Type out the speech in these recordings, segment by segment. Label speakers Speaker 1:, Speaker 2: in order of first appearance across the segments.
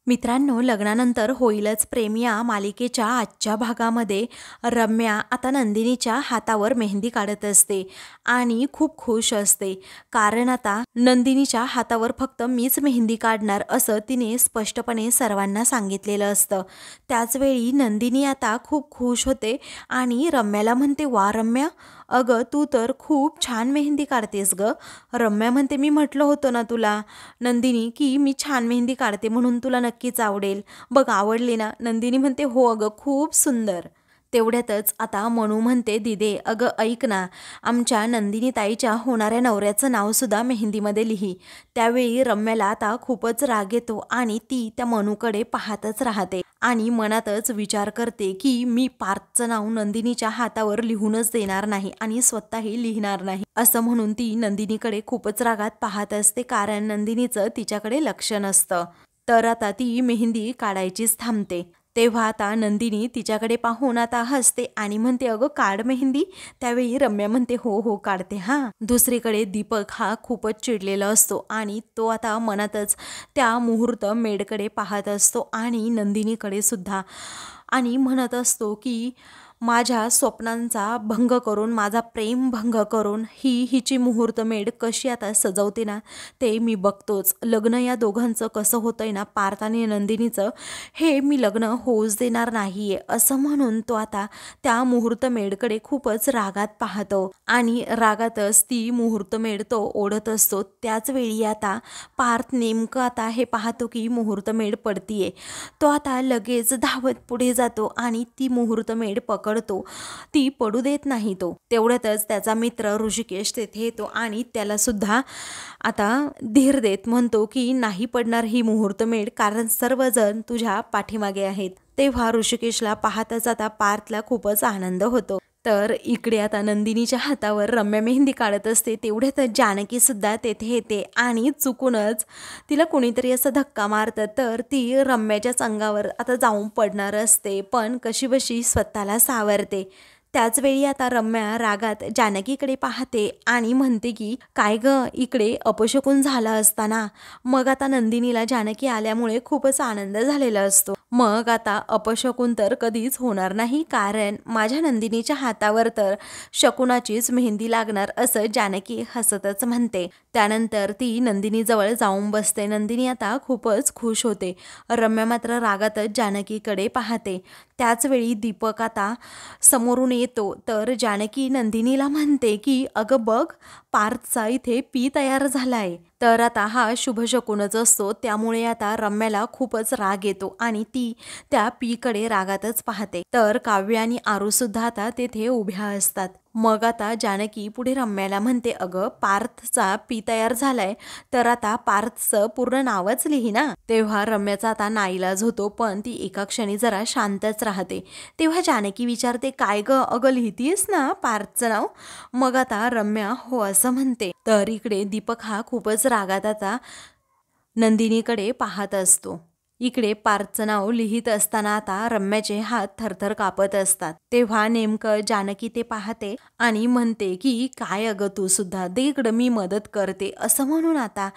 Speaker 1: मित्रांनो, लग्नानंतर होईलच प्रेम या मालिकेच्या आजच्या भागामध्ये रम्या आता नंदिनीच्या हातावर मेहंदी काढत असते आणि खूप खुश असते. कारण आता नंदिनीच्या हातावर फक्त मीच मेहंदी काढणार असं तिने स्पष्टपणे सर्वांना सांगितलेलं असतं. त्याचवेळी नंदिनी आता खूप खुश होते आणि रम्याला म्हणते, वा रम्या, अगं तू तर खूप छान मेहंदी काढतेस ग. रम्या म्हणते, मी म्हटलं होतं ना तुला नंदिनी की मी छान मेहंदी काढते म्हणून तुला नक्कीच आवडेल. बघ आवडली ना. नंदिनी म्हणते, हो अगं खूप सुंदर. तेवढ्यातच आता मनू म्हणते, दिदे अगं ऐक ना, आमच्या नंदिनी ताईच्या होणाऱ्या नवऱ्याचं नावसुद्धा मेहंदीमध्ये लिही. त्यावेळी रम्याला आता खूपच राग येतो आणि ती त्या मनूकडे पाहतच राहते आणि मनातच विचार करते की मी पार्थचं नाव नंदिनीच्या हातावर लिहूनच देणार नाही आणि स्वतःही लिहिणार नाही असं म्हणून ती नंदिनीकडे खूपच रागात पाहत असते. कारण नंदिनीचं तिच्याकडे लक्ष नसतं. तर आता ती मेहंदी काढायचीच थांबते. तेव्हा आता नंदिनी तिच्याकडे पाहून आता हसते आणि म्हणते, अगं काढ मेहंदी. त्यावेळी रम्या म्हणते, हो हो काढते हां. दुसरीकडे दीपक हा खूपच चिडलेला असतो आणि तो आता मनातच त्या मुहूर्त मेढकडे पाहत असतो आणि नंदिनीकडे सुद्धा आणि म्हणत असतो की माझ्या स्वप्नांचा भंग करून, माझा प्रेम भंग करून ही हिची मुहूर्तमेढ कशी आता सजवते ना, ते मी बघतोच. लग्न या दोघांचं कसं होतंय ना, पार्थ आणि नंदिनीचं, हे मी लग्न होऊच देणार नाहीये असं म्हणून तो आता त्या मुहूर्तमेढकडे खूपच रागात पाहतो आणि रागातच ती मुहूर्तमेढ तो ओढत असतो. त्याच वेळी आता पार्थ नेमकं आता हे पाहतो की मुहूर्तमेढ पडतीये. तो आता लगेच धावत पुढे जातो आणि ती मुहूर्तमेढ पकडतो. ती पडू देत नाही तो. तेवढ्यातच त्याचा मित्र ऋषिकेश तेथे येतो आणि त्याला सुद्धा आता धीर देत म्हणतो की नाही पडणार ही मुहूर्तमेढ, कारण सर्वजण तुझ्या पाठीमागे आहेत. तेव्हा ऋषिकेशला पाहतच आता पार्थला खूपच आनंद होतो. तर इकडे आता नंदिनीच्या हातावर रम्या मेहंदी काढत असते. तेवढ्यातच जानकी सुद्धा तेथे येते आणि चुकूनच तिला कोणीतरी असा धक्का मारतं. तर ती रम्याच्याच अंगावर आता जाऊन पडणार असते, पण कशीबशी स्वतःला सावरते. त्याचवेळी आता रम्या रागात जानकीकडे पाहते आणि म्हणते की काय ग, इकडे अपशकुन झाला असताना मग आता नंदिनीला जानकी आल्यामुळे खूपच आनंद झालेला असतो. मग आता अपशकुन तर कधीच होणार नाही, कारण माझ्या नंदिनीच्या हातावर तर शकुनाचीच मेहंदी लागणार असं जानकी हसतच म्हणते. त्यानंतर ती नंदिनीजवळ जाऊन बसते. नंदिनी आता खूपच खुश होते. रम्या मात्र रागातच जानकीकडे पाहते. त्याचवेळी दीपक आता समोरून येतो. तर जानकी नंदिनीला म्हणते की अगं बघ, पार्थचा इथे पी तयार झालाय. तर आता हा शुभशकुनच असतो. त्यामुळे आता रम्याला खूपच राग येतो आणि ती त्या पीकडे रागातच पाहते. तर काव्य आणि आरू सुद्धा आता तेथे उभ्या असतात. मग आता जानकी पुढे रम्याला म्हणते, अगं पार्थचा पी तयार झालाय, तर आता पार्थचं पूर्ण नावच लिही ना. तेव्हा रम्याचा आता नाईलाज होतो, पण ती एका क्षणी जरा शांतच राहते. तेव्हा जानकी विचारते, काय ग, अगं लिहितीयस ना पार्थचं नाव. मग आता रम्या हो असं म्हणते. तर इकडे दीपक हा खूपच रागात आता नंदिनीकडे पाहत असतो. इकडे पार्थचं नाव लिहित असताना आता रम्याचे हात थरथर कापत असतात. तेव्हा नेमकं जानकी ते पाहते आणि म्हणते की काय अगं तू सुद्धा, दे इकडं मी मदत करते असं म्हणून आता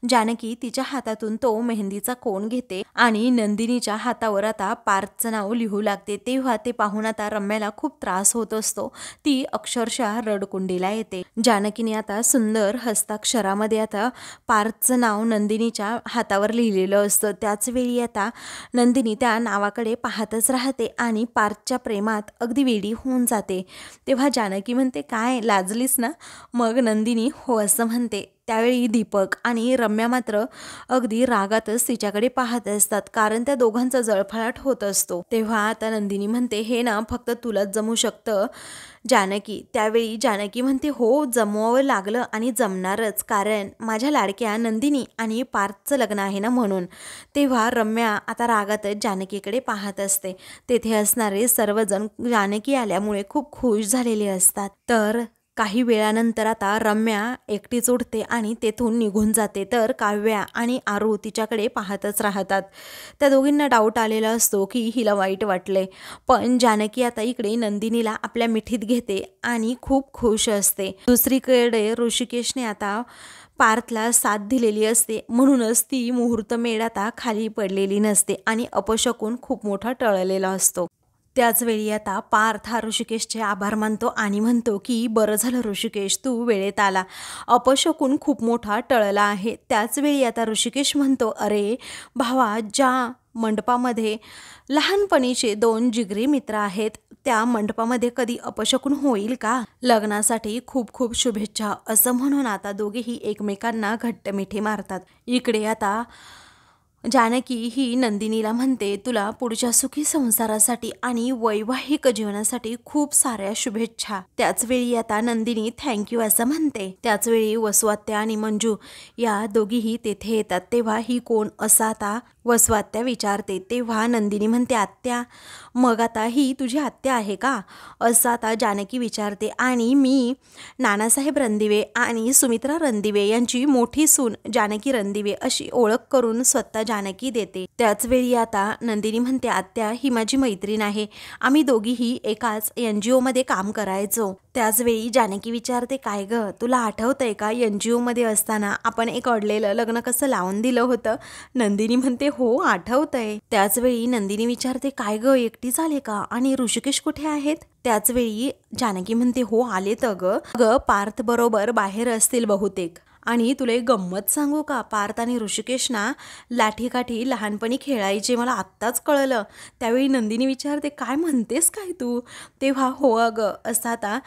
Speaker 1: जानकी तिच्या हातातून तो मेहंदीचा कोन घेते आणि नंदिनीच्या हातावर आता पार्थचं नाव लिहू लागते. तेव्हा ते पाहून आता रम्याला खूप त्रास होत असतो. ती अक्षरशः रडकुंडीला येते. जानकीने आता सुंदर हस्ताक्षरामध्ये आता पार्थचं नाव नंदिनीच्या हातावर लिहिलेलं असतं. त्याचवेळी आता नंदिनी त्या नावाकडे पाहतच राहते आणि पार्थच्या प्रेमात अगदी वेडी होऊन जाते. तेव्हा जानकी म्हणते, काय लाजलीस ना. मग नंदिनी हो असं म्हणते. त्यावेळी दीपक आणि रम्या मात्र अगदी रागातच तिच्याकडे पाहत असतात, कारण त्या दोघांचा जळफळाट होत असतो. तेव्हा आता नंदिनी म्हणते, हे ना फक्त तुलाच जमू शकतं जानकी. त्यावेळी जानकी म्हणते, हो जमवावं लागलं आणि जमणारच, कारण माझ्या लाडक्या नंदिनी आणि पार्थचं लग्न आहे ना म्हणून. तेव्हा रम्या आता रागातच जानकीकडे पाहत असते. तेथे असणारे सर्वजण जानकी आल्यामुळे खूप खुश झालेले असतात. तर काही वेळानंतर आता रम्या एकटीच उठते आणि तेथून निघून जाते. तर काव्या आणि आरू तिच्याकडे पाहतच राहतात. त्या दोघींना डाऊट आलेला असतो की हिला वाईट वाटले, पण जानकी आता इकडे नंदिनीला आपल्या मिठीत घेते आणि खूप खुश असते. दुसरीकडे ऋषिकेशने आता पार्थला साथ दिलेली असते, म्हणूनच ती मुहूर्त मेढ आता खाली पडलेली नसते आणि अपशकुन खूप मोठा टळलेला असतो. त्याच वेळी आता पार्थ हा ऋषिकेशचे आभार मानतो आणि म्हणतो की बरं झालं ऋषिकेश, तू वेळेत आला. अपशकुन खूप मोठा टळला आहे. त्याच वेळी आता ऋषिकेश म्हणतो, अरे भावा, ज्या मंडपामध्ये लहानपणीचे 2 जिगरी मित्र आहेत, त्या मंडपामध्ये कधी अपशकुन होईल का? लग्नासाठी खूप खूप शुभेच्छा, असं म्हणून आता दोघेही एकमेकांना घट्ट मिठी मारतात. इकडे आता जानकी ही नंदिनीला म्हणते, तुला पुढच्या सुखी संसारासाठी आणि वैवाहिक जीवनासाठी खूप साऱ्या शुभेच्छा. त्याचवेळी आता नंदिनी थँक्यू असं म्हणते. त्याचवेळी वसुआत्या आणि मंजू या दोघीही तेथे येतात. तेव्हा ही कोण असं आता वसुआत्या विचारते. तेव्हा नंदिनी म्हणते, आत्या. मग आता ही तुझी आत्या आहे का, असं आता जानकी विचारते. आणि मी नानासाहेब रणदिवे आणि सुमित्रा रणदिवे यांची मोठी सून जानकी रणदिवे अशी ओळख करून स्वतः जानकी देते. त्याचवेळी आता नंदिनी म्हणते, आत्या, ही माझी मैत्रीण आहे. आम्ही दोघीही एकाच NGO मध्ये काम करायचो. त्याचवेळी जानकी विचारते, काय ग, तुला आठवतंय का NGO मध्ये असताना आपण एक अडलेलं लग्न कसं लावून दिलं होतं? नंदिनी म्हणते, हो आठवतंय. त्याचवेळी नंदिनी विचारते, काय ग, एकटीच आले का आणि ऋषिकेश कुठे आहेत? त्याचवेळी जानकी म्हणते, हो आलेत ग, पार्थ बरोबर बाहेर असतील बहुतेक. आणि तुला एक गंमत सांगू का, पार्थ आणि ऋषिकेश ना लाठीकाठी लहानपणी खेळायचे, मला आत्ताच कळलं. त्यावेळी नंदिनी विचारते, काय म्हणतेस काय तू? तेव्हा हो अगं, असं आता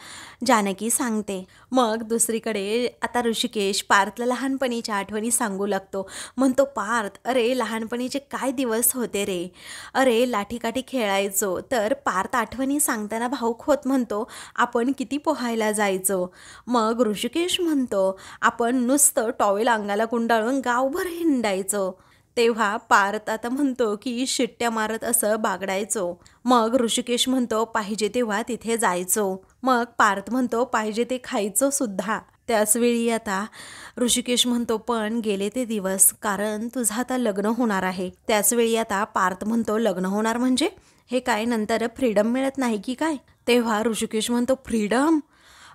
Speaker 1: जानकी सांगते. मग दुसरीकडे आता ऋषिकेश पार्थला लहानपणीच्या आठवणी सांगू लागतो. म्हणतो, पार्थ, अरे लहानपणीचे काय दिवस होते रे, अरे लाठीकाठी खेळायचो. तर पार्थ आठवणी सांगताना भाऊक होत म्हणतो, आपण किती पोहायला जायचो. मग ऋषिकेश म्हणतो, आपण नुसतं टॉवेल अंगाला गुंडाळून गावभर हिंडायचो. तेव्हा पार्थ आता म्हणतो की शिट्ट्या मारत असं बागडायचो. मग ऋषिकेश म्हणतो, पाहिजे तेव्हा तिथे जायचो. मग पार्थ म्हणतो, पाहिजे ते खायचो सुद्धा. त्याचवेळी आता ऋषिकेश म्हणतो, पण गेले ते दिवस, कारण तुझं आता लग्न होणार आहे. त्याचवेळी आता पार्थ म्हणतो, लग्न होणार म्हणजे हे काय, नंतर फ्रीडम मिळत नाही की काय? तेव्हा ऋषिकेश म्हणतो, फ्रीडम,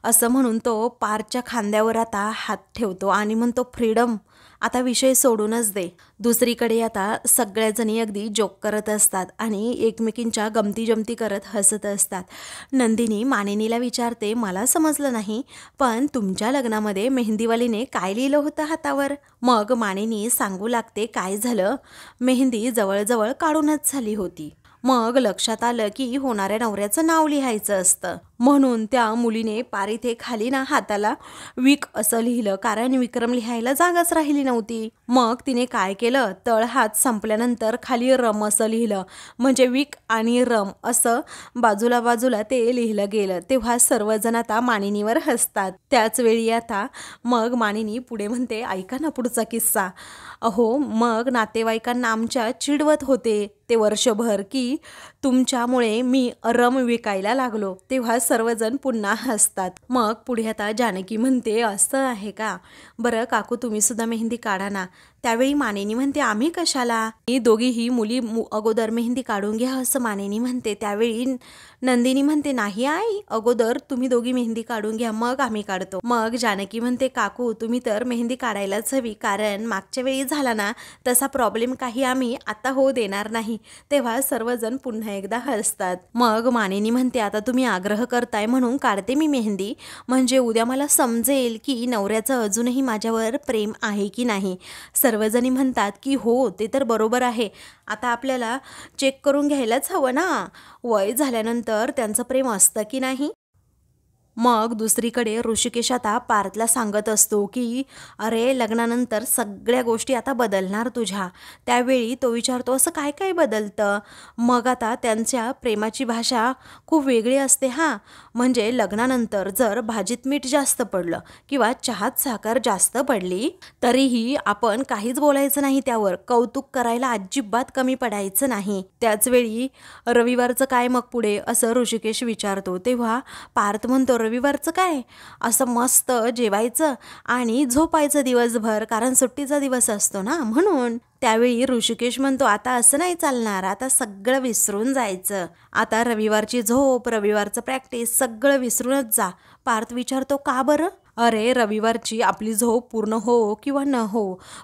Speaker 1: असं म्हणून तो पार्थच्या खांद्यावर आता हात ठेवतो आणि म्हणतो, फ्रीडम आता विषय सोडूनच दे. दुसरीकडे आता सगळ्याजणी अगदी जोक करत असतात आणि एकमेकींच्या गमती जमती करत हसत असतात. नंदिनी मानिनीला विचारते, मला समजलं नाही, पण तुमच्या लग्नामध्ये मेहंदीवालीने काय लिहिलं होतं हातावर? मग मानिनी सांगू लागते, काय झालं, मेहंदी जवळजवळ काढूनच झाली होती. मग लक्षात आलं की होणाऱ्या नवऱ्याचं नाव लिहायचं असतं, म्हणून त्या मुलीने पारिथे खाली ना हाताला विक असं लिहिलं, कारण विक्रम लिहायला जागाच राहिली नव्हती. मग तिने काय केलं, तळ हात संपल्यानंतर खाली रम असं लिहिलं, म्हणजे विक आणि रम असं बाजूला बाजूला ते लिहिलं गेलं. तेव्हा सर्वजण आता मानिनीवर हसतात. त्याच वेळी आता मग मानिनी पुढे म्हणते, ऐका ना पुढचा किस्सा. अहो, मग नातेवाईकांना आमच्या चिडवत होते ते वर्षभर की तुमच्यामुळे मी रम विकायला लागलो. तेव्हा सर्वजण पुन्हा हसतात. मग पुढे आता जानकी म्हणते, असं आहे का, बरं काकू तुम्ही सुद्धा मेहंदी काढा ना. त्यावेळी मानिनी म्हणते, आम्ही कशाला, ही दोघीही मुली अगोदर मेहंदी काढून घ्या असं मानिनी म्हणते. त्यावेळी नंदिनी म्हणते, नाही आई, अगोदर तुम्ही दोघी मेहंदी काढून घ्या, मग आम्ही काढतो. मग जानकी म्हणते, काकू तुम्ही तर मेहंदी काढायलाच हवी, कारण मागच्या वेळी झाला ना तसा प्रॉब्लेम काही आम्ही आता होऊ देणार नाही. तेव्हा सर्वजण पुन्हा एकदा हसतात. मग मानिनी म्हणते, आता तुम्ही आग्रह करताय म्हणून काढते मी मेहंदी, म्हणजे उद्या मला समजेल की नवऱ्याचं अजूनही माझ्यावर प्रेम आहे की नाही. सर्वजणी म्हणतात की हो, ते तर बरोबर आहे, आता आपल्याला चेक करून घ्यायलाच हवं ना, वय झाल्यानंतर त्यांचं प्रेम असतं की नाही. मग दुसरीकडे ऋषिकेश आता पार्थला सांगत असतो की अरे लग्नानंतर सगळ्या गोष्टी आता बदलणार तुझ्या. त्यावेळी तो विचारतो, असं काय काय बदलतं? मग आता त्यांच्या प्रेमाची भाषा खूप वेगळी असते हां. म्हणजे लग्नानंतर जर भाजीत मीठ जास्त पडलं किंवा चहात साखर जास्त पडली तरीही आपण काहीच बोलायचं नाही, त्यावर कौतुक करायला अजिबात कमी पडायचं नाही. त्याचवेळी रविवारचं काय मग पुढे, असं ऋषिकेश विचारतो. तेव्हा पार्थ म्हणतो, रविवारचं काय, असं मस्त जेवायचं आणि झोपायचं दिवसभर, कारण सुट्टीचा दिवस असतो ना म्हणून. त्यावेळी ऋषिकेश म्हणतो, आता असं नाही चालणार, आता सगळं विसरून जायचं, आता रविवारची झोप, रविवारचं प्रॅक्टिस सगळं विसरूनच जा. पार्थ विचारतो, का बरं? अरे रविवारची आपली झोप पूर्ण हो किंवा न हो,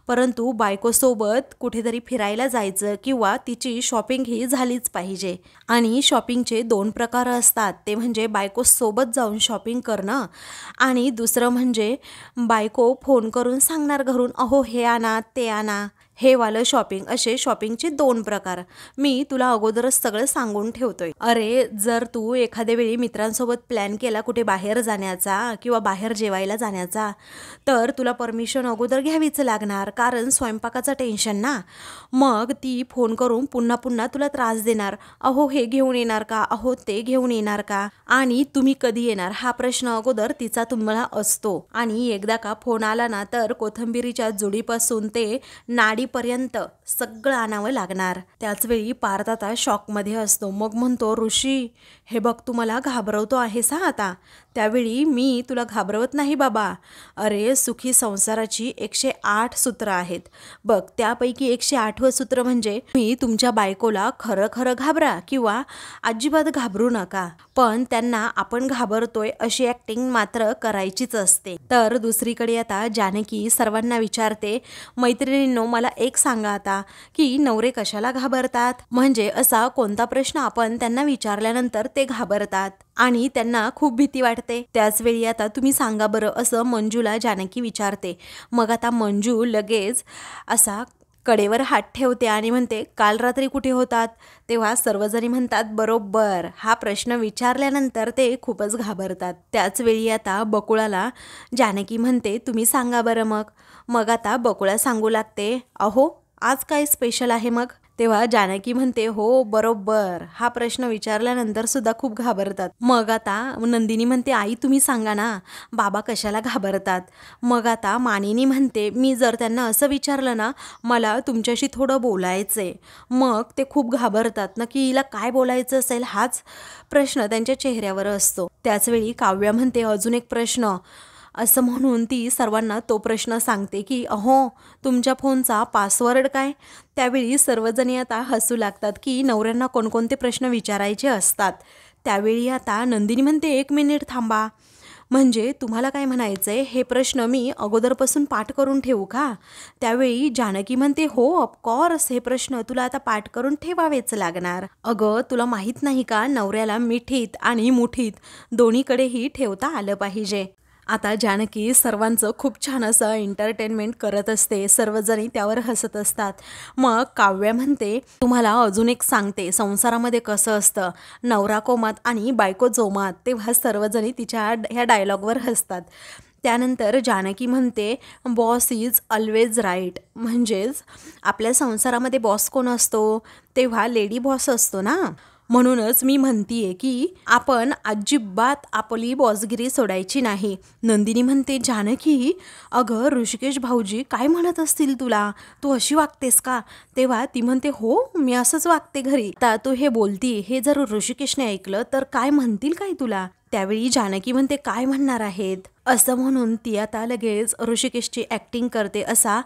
Speaker 1: परंतु बायकोसोबत कुठेतरी फिरायला जायचं किंवा तिची शॉपिंग ही झालीच पाहिजे. आणि शॉपिंगचे 2 प्रकार असतात, ते म्हणजे बायकोसोबत जाऊन शॉपिंग करणं आणि दुसरं म्हणजे बायको फोन करून सांगणार घरून, अहो हे आणा ते आणा, हे वालं शॉपिंग. असे शॉपिंगचे 2 प्रकार मी तुला अगोदरच सगळं सांगून ठेवतोय. अरे जर तू एखाद्या वेळी मित्रांसोबत प्लॅन केला कुठे बाहेर जाण्याचा किंवा बाहेर जेवायला जाण्याचा, तर तुला परमिशन अगोदर घ्यावीच लागणार, कारण स्वयंपाकाचं टेन्शन ना. मग ती फोन करून पुन्हा पुन्हा तुला त्रास देणार, अहो हे घेऊन येणार का, अहो ते घेऊन येणार का, आणि तुम्ही कधी येणार हा प्रश्न अगोदर तिचा तुम्हाला असतो. आणि एकदा का फोन आला ना, तर कोथिंबिरीच्या जुडीपासून ते नाडीपर्यंत सगळं आणावं लागणार. त्याचवेळी पार्थ आता शॉकमध्ये असतो. मग म्हणतो, ऋषी हे बघ तू मला घाबरवतो आहेस हा आता. त्यावेळी मी तुला घाबरवत नाही बाबा. अरे सुखी संसाराची 108 सूत्र आहेत बघ, त्यापैकी 108वं सूत्र म्हणजे मी तुमच्या बायकोला खरं खरं घाबरा किंवा अजिबात घाबरू नका, पण त्यांना आपण घाबरतोय अशी ॲक्टिंग मात्र करायचीच असते. तर दुसरीकडे आता जानकी सर्वांना विचारते, मैत्रिणींनो मला एक सांगा आता की नवरे कशाला घाबरतात, म्हणजे असा कोणता प्रश्न आपण त्यांना विचारल्यानंतर ते घाबरतात आणि त्यांना खूप भीती वाटते. त्याचवेळी आता तुम्ही सांगा बरं, असं मंजूला जानकी विचारते. मग आता मंजू लगेच असा कडेवर हात ठेवते आणि म्हणते, काल रात्री कुठे होतात. तेव्हा सर्वजणी म्हणतात, बरोबर. हा प्रश्न विचारल्यानंतर ते खूपच घाबरतात. त्याचवेळी आता बकुळाला जानकी म्हणते, तुम्ही सांगा बरं मग. मग आता बकुळा सांगू लागते, अहो आज काय स्पेशल आहे मग. तेव्हा जानकी म्हणते, हो बरोबर. हा प्रश्न विचारल्यानंतर सुद्धा खूप घाबरतात. मग आता नंदिनी म्हणते, आई तुम्ही सांगा ना, बाबा कशाला घाबरतात. मग आता मानिनी म्हणते, मी जर त्यांना असं विचारलं ना, मला तुमच्याशी थोडं बोलायचंय, मग ते खूप घाबरतात ना, की हिला काय बोलायचं असेल हाच प्रश्न त्यांच्या चेहऱ्यावर असतो. त्याचवेळी काव्या म्हणते, अजून एक प्रश्न. असं म्हणून ती सर्वांना तो प्रश्न सांगते की अहो तुमच्या फोनचा पासवर्ड काय. त्यावेळी सर्वजणी आता हसू लागतात की नवऱ्यांना कोणकोणते प्रश्न विचारायचे असतात. त्यावेळी आता नंदिनी म्हणते, 1 मिनिट थांबा, म्हणजे तुम्हाला काय म्हणायचंय, हे प्रश्न मी अगोदरपासून पाठ करून ठेवू का. त्यावेळी जानकी म्हणते, हो ऑफकोर्स, हे प्रश्न तुला आता पाठ करून ठेवावेच लागणार. अगं तुला माहीत नाही का, नवऱ्याला मिठीत आणि मुठीत दोन्हीकडेही ठेवता आलं पाहिजे. आता जानकी सर्वांचं खूप छान असं एंटरटेनमेंट करत असते. सर्वजणी त्यावर हसत असतात. मग काव्या म्हणते, तुम्हाला अजून एक सांगते, संसारामध्ये कसं असतं, नवरा कोमात आणि बायको जोमात. तेव्हा सर्वजणी तिच्या ह्या डायलॉगवर हसतात. त्यानंतर जानकी म्हणते, बॉस इज ऑलवेज राईट. म्हणजेच आपल्या संसारामध्ये बॉस कोण असतो, तेव्हा लेडी बॉस असतो ना. म्हणूनच मी म्हणतीये की आपण अजिबात आपली बॉसगिरी सोडायची नाही. नंदिनी म्हणते, जानकी अगं ऋषिकेश भाऊजी काय म्हणत असतील तुला, तू अशी वागतेस का. तेव्हा ती म्हणते, हो मी असंच वागते घरी. आता तू हे बोलती, हे जर ऋषिकेशने ऐकलं तर काय म्हणतील काय तुला. त्यावेळी जानकी म्हणते, काय म्हणणार आहेत. असं म्हणून ती आता लगेच ऋषिकेशची ॲक्टिंग करते. असा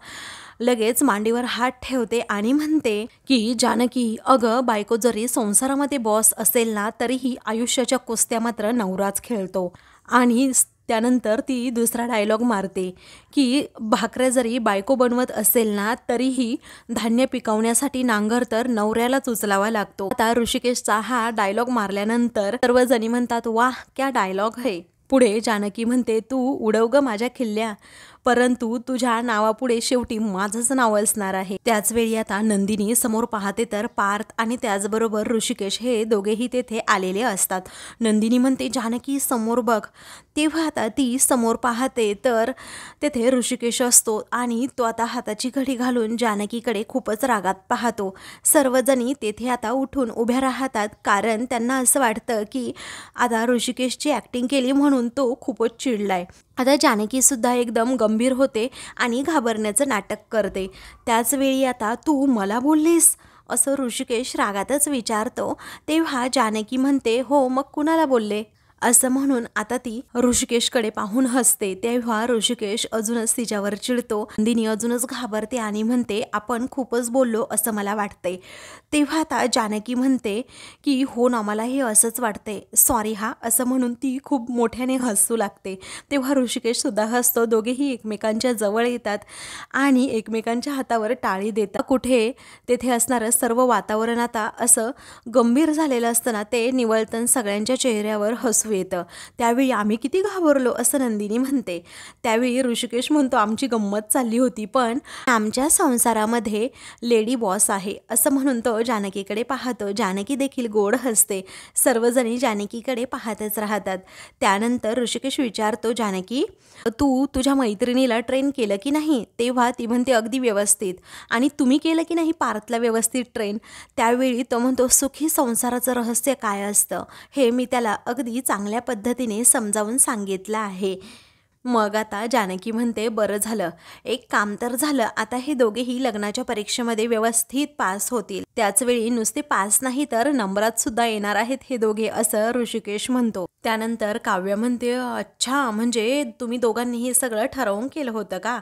Speaker 1: लगेच मांडीवर हात ठेवते आणि म्हणते की जानकी अगं बायको जरी संसारामध्ये बॉस असेल ना, तरीही आयुष्याच्या कुस्त्या मात्र नवराच खेळतो. आणि त्यानंतर ती दुसरा डायलॉग मारते की भाकऱ्या जरी बायको बनवत असेल ना, तरीही धान्य पिकवण्यासाठी नांगर तर नवऱ्यालाच उचलावा लागतो. आता ऋषिकेशचा हा डायलॉग मारल्यानंतर सर्वजणी म्हणतात, वाह क्या डायलॉग है. पुढे जानकी म्हणते, तू उडव ग माझ्या खिल्ल्या, परंतु तुझ्या नावापुढे शेवटी माझंच नाव असणार आहे. त्याचवेळी आता नंदिनी समोर पाहते तर पार्थ आणि त्याचबरोबर ऋषिकेश हे दोघेही तेथे आलेले असतात. नंदिनी म्हणते, जानकी समोर बघ. तेव्हा आता ती समोर पाहते तर तेथे ऋषिकेश असतो आणि तो आता हाताची घडी घालून जानकीकडे खूपच रागात पाहतो. सर्वजणी तेथे आता उठून उभ्या राहतात, कारण त्यांना असं वाटतं की आता ऋषिकेशची ॲक्टिंग केली म्हणून तो खूपच चिडलाय. आता जानकी सुद्धा एकदम गंभीर होते आणि घाबरण्याचं नाटक करते. त्याचवेळी आता तू मला बोललीस असं ऋषिकेश रागातच विचारतो. तेव्हा जानकी म्हणते, हो मग कुणाला बोलले. असं म्हणून आता ती ऋषिकेशकडे पाहून हसते. तेव्हा ऋषिकेश अजूनच तिच्यावर चिडतो. नंदिनी अजूनच घाबरते आणि म्हणते आपण खूपच बोललो असं मला वाटतंय. तेव्हा आता जानकी म्हणते की हो ना, मला हे असंच वाटतंय, सॉरी हा, असं म्हणून ती खूप मोठ्याने हसू लागते. तेव्हा ऋषिकेश सुद्धा हसतो. दोघेही एकमेकांच्या जवळ येतात आणि एकमेकांच्या हातावर टाळी देतात. कुठे तेथे असणारं सर्व वातावरण आता असं गंभीर झालेलं असताना ते निवळतन सगळ्यांच्या चेहऱ्यावर हसू येतं. त्यावेळी आम्ही किती घाबरलो असं नंदिनी म्हणते. त्यावेळी ऋषिकेश म्हणतो आमची गंमत चालली होती, पण आमच्या संसारामध्ये लेडी बॉस आहे असं म्हणून तो जानकीकडे पाहतो. जानकी देखील गोड हसते. सर्वजणी जानकीकडे पाहतच राहतात. त्यानंतर ऋषिकेश विचारतो जानकी तू तुझ्या मैत्रिणीला ट्रेन केलं की नाही? तेव्हा ती म्हणते अगदी व्यवस्थित. आणि तुम्ही केलं की नाही पार्थला व्यवस्थित ट्रेन? त्यावेळी तो म्हणतो सुखी संसाराचं रहस्य काय असतं हे मी त्याला अगदी चांगल्या पद्धतीने समजावून सांगितलं आहे. मग आता जानकी म्हणते बरं झालं, एक काम तर झालं, आता हे दोघेही लग्नाच्या परीक्षेमध्ये व्यवस्थित पास होतील. त्याचवेळी नुसते पास नाही तर नंबरात सुद्धा येणार आहेत हे दोघे असं ऋषिकेश म्हणतो. त्यानंतर काव्य म्हणते अच्छा, म्हणजे तुम्ही दोघांनी हे सगळं ठरवून केलं होतं का?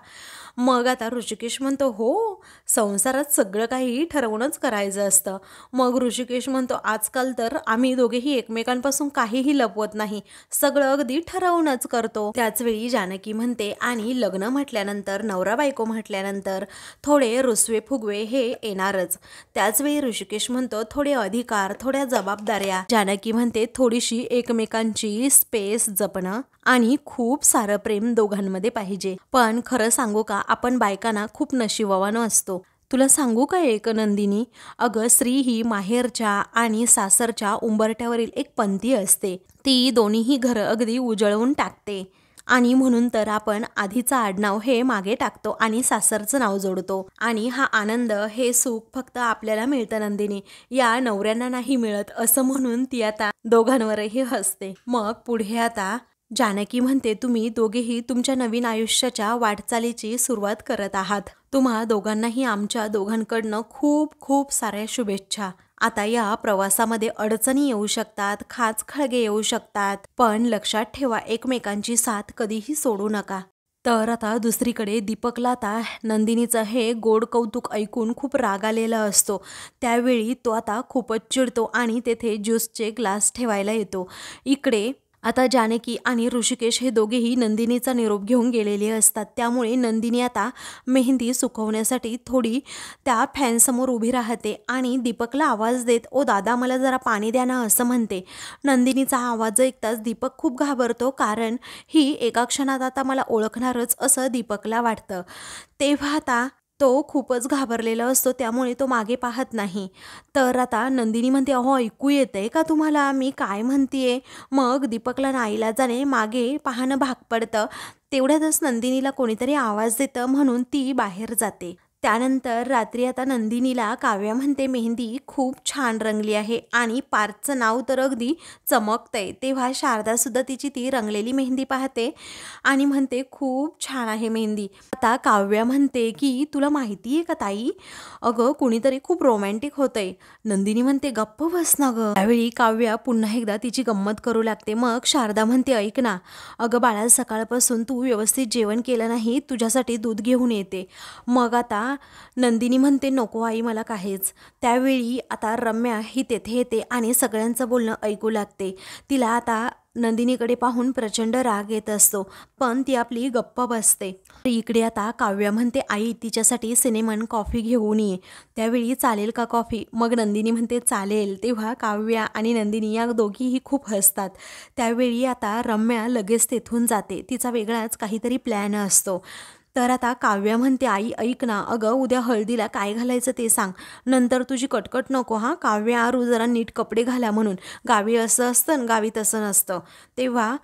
Speaker 1: मग आता ऋषिकेश म्हणतो हो, संसारात सगळं काही ठरवूनच करायचं असतं. मग ऋषिकेश म्हणतो आजकाल तर आम्ही दोघेही एकमेकांपासून काहीही लपवत नाही, सगळं अगदी ठरवूनच करतो. त्याचवेळी जानकी म्हणते आणि लग्न म्हटल्यानंतर, नवरा बायको म्हटल्यानंतर थोडे रुसवे फुगवे हे येणारच. त्याचवेळी ऋषिकेश म्हणतो थोडे अधिकार, थोड्या जबाबदाऱ्या. जानकी म्हणते थोडीशी एकमेकांची स्पेस जपणं आणि खूप सारं प्रेम दोघांमध्ये पाहिजे. पण खरं सांगू का, आपण बायकांना खूप नशिबवान असतो. तुला सांगू का एक नंदिनी, अगं स्त्री ही माहेरच्या आणि सासरच्या उंबरठ्यावरील एक पंथी असते. ती दोन्हीही घरं अगदी उजळवून टाकते. आणि म्हणून तर आपण आधीचं आडनाव हे मागे टाकतो आणि सासरचं नाव जोडतो. आणि हा आनंद, हे सुख फक्त आपल्याला मिळतं नंदिनी, या नवऱ्यांना नाही मिळत असं म्हणून ती आता दोघांवरही हसते. मग पुढे आता जानकी म्हणते तुम्ही दोघेही तुमच्या नवीन आयुष्याच्या वाटचालीची सुरुवात करत आहात. तुम्हा दोघांनाही आमच्या दोघांकडनं खूप खूप साऱ्या शुभेच्छा. आता या प्रवासामध्ये अडचणी येऊ शकतात, खाचखळगे येऊ शकतात, पण लक्षात ठेवा एकमेकांची साथ कधीही सोडू नका. तर आता दुसरीकडे दीपकला आता नंदिनीचं हे गोड कौतुक ऐकून खूप राग आलेला असतो. त्यावेळी तो आता खूपच चिडतो आणि तेथे ज्यूसचे ग्लास ठेवायला येतो. इकडे आता जानकी आणि ऋषिकेश हे दोघेही नंदिनीचा निरोप घेऊन गेलेले असतात. त्यामुळे नंदिनी आता मेहंदी सुकवण्यासाठी थोडी त्या फॅनसमोर उभी राहते आणि दीपकला आवाज देत ओ दादा मला जरा पाणी द्या ना असं म्हणते. नंदिनीचा आवाज ऐकताच दीपक खूप घाबरतो, कारण ही एका क्षणात आता मला ओळखणारच असं दीपकला वाटतं. तेव्हा आता तो खूपच घाबरलेला असतो, त्यामुळे तो मागे पाहत नाही. तर आता नंदिनी म्हणते अहो ऐकू येतंय का तुम्हाला मी काय म्हणतीये? मग दीपकला नाईलाजाने मागे पाहणं भाग पडतं. तेवढ्यातच नंदिनीला कोणीतरी आवाज देतं म्हणून ती बाहेर जाते. त्यानंतर रात्री आता नंदिनीला काव्या म्हणते मेहंदी खूप छान रंगली आहे आणि पार्थचं नाव तर अगदी चमकतंय. तेव्हा शारदासुद्धा तिची ती रंगलेली मेहंदी पाहते आणि म्हणते खूप छान आहे मेहंदी. आता काव्या म्हणते की तुला माहिती आहे का ताई, अगं कुणीतरी खूप रोमॅन्टिक होतंय. नंदिनी म्हणते गप्प बस ना गं. त्यावेळी काव्या पुन्हा एकदा तिची गंमत करू लागते. मग शारदा म्हणते ऐक ना, अगं बाळा सकाळपासून तू व्यवस्थित जेवण केलं नाही, तुझ्यासाठी दूध घेऊन येते. मग आता नंदिनी म्हणते नको आई मला काहीच. त्यावेळी आता रम्या ही तेथे येते आणि सगळ्यांचं बोलणं ऐकू लागते. तिला आता नंदिनीकडे पाहून प्रचंड राग येत असतो, पण ती आपली गप्प बसते. इकडे आता काव्या म्हणते आई तिच्यासाठी सिनेमन कॉफी घेऊन ये. त्यावेळी चालेल का कॉफी? मग नंदिनी म्हणते चालेल. तेव्हा काव्या आणि नंदिनी या दोघीही खूप हसतात. त्यावेळी आता रम्या लगेच तेथून जाते. तिचा वेगळाच काहीतरी प्लॅन असतो. तर आता काव्या म्हणते आई ऐक ना, अगं उद्या हळदीला काय घालायचं ते सांग, नंतर तुझी कटकट नको हा. काव्या आरू जरा नीट कपडे घाला म्हणून, गावी असं असतं गावी तसं नसतं. तेव्हा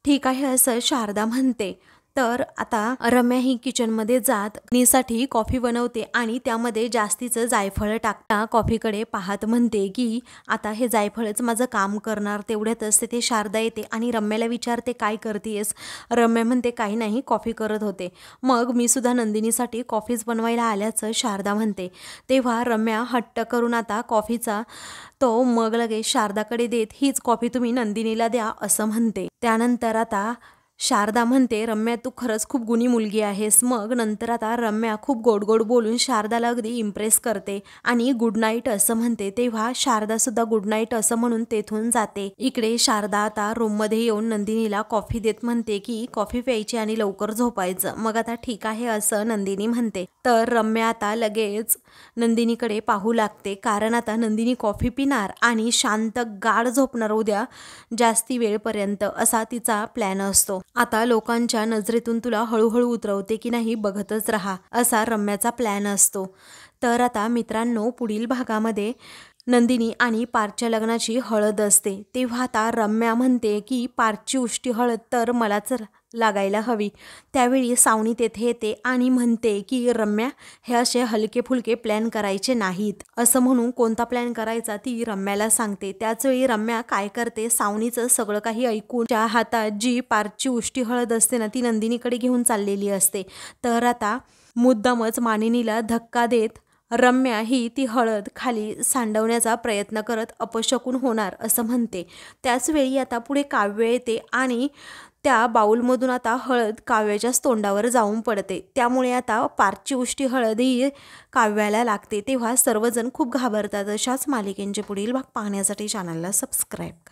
Speaker 1: ठीक आहे असं शारदा म्हणते. तर आता रम्या ही किचनमध्ये जात नीसाठी कॉफी बनवते आणि त्यामध्ये जास्तीचं जायफळ टाकता कॉफीकडे पाहत म्हणते की आता हे जायफळच माझं काम करणार. तेवढ्यातच तिथे शारदा येते आणि रम्याला विचारते काय करतेस. रम्या म्हणते काही नाही, कॉफी करत होते. मग मी सुद्धा नंदिनीसाठी कॉफीच बनवायला आल्याचं शारदा म्हणते. तेव्हा रम्या हट्ट करून आता कॉफीचा तो मग लगेच शारदाकडे देत हीच कॉफी तुम्ही नंदिनीला द्या असं म्हणते. त्यानंतर आता शारदा म्हणते रम्या तू खरंच खूप गुणी मुलगी आहेस. मग नंतर आता रम्या खूप गोड गोड बोलून शारदाला अगदी इम्प्रेस करते आणि गुड नाईट असं म्हणते. तेव्हा शारदा सुद्धा गुड नाईट असं म्हणून तेथून जाते. इकडे शारदा आता रूममध्ये येऊन नंदिनीला कॉफी देत म्हणते की कॉफी प्यायची आणि लवकर झोपायचं. मग आता ठीक आहे असं नंदिनी म्हणते. तर रम्या आता लगेच नंदिनीकडे पाहू लागते कारण आता नंदिनी कॉफी पिणार आणि शांत गाढ झोपणार उद्या जास्ती वेळपर्यंत असा तिचा प्लॅन असतो. आता लोकांच्या नजरेतून तुला हळूहळू उतरवते की नाही बघतच राहा असा रम्याचा प्लॅन असतो. तर आता मित्रांनो पुढील भागामध्ये नंदिनी आणि पार्थच्या लग्नाची हळद असते. तेव्हा आता रम्या म्हणते की पार्थची उष्टी हळद तर मलाच लागायला हवी. त्यावेळी सावनी तेथे येते आणि म्हणते की रम्या हे असे हलके फुलके प्लॅन करायचे नाहीत असं म्हणून कोणता प्लॅन करायचा ती रम्याला सांगते. त्याचवेळी रम्या काय करते सावनीचं सगळं काही ऐकून त्या हातात जी पार्थची उष्टी हळद असते ना ती नंदिनीकडे घेऊन चाललेली असते. तर आता मुद्दामच मानिनीला धक्का देत रम्या ही ती हळद खाली सांडवण्याचा प्रयत्न करत अपशकुन होणार असं म्हणते. त्याचवेळी आता पुढे काव्य येते आणि त्या बाऊलमधून आता हळद काव्याच्याच तोंडावर जाऊन पडते. त्यामुळे आता पार्थची उष्टी हळद ही काव्याला लागते. तेव्हा सर्वजण खूप घाबरतात. अशाच मालिकेंचे पुढील भाग पाहण्यासाठी चॅनलला सबस्क्राईब करा.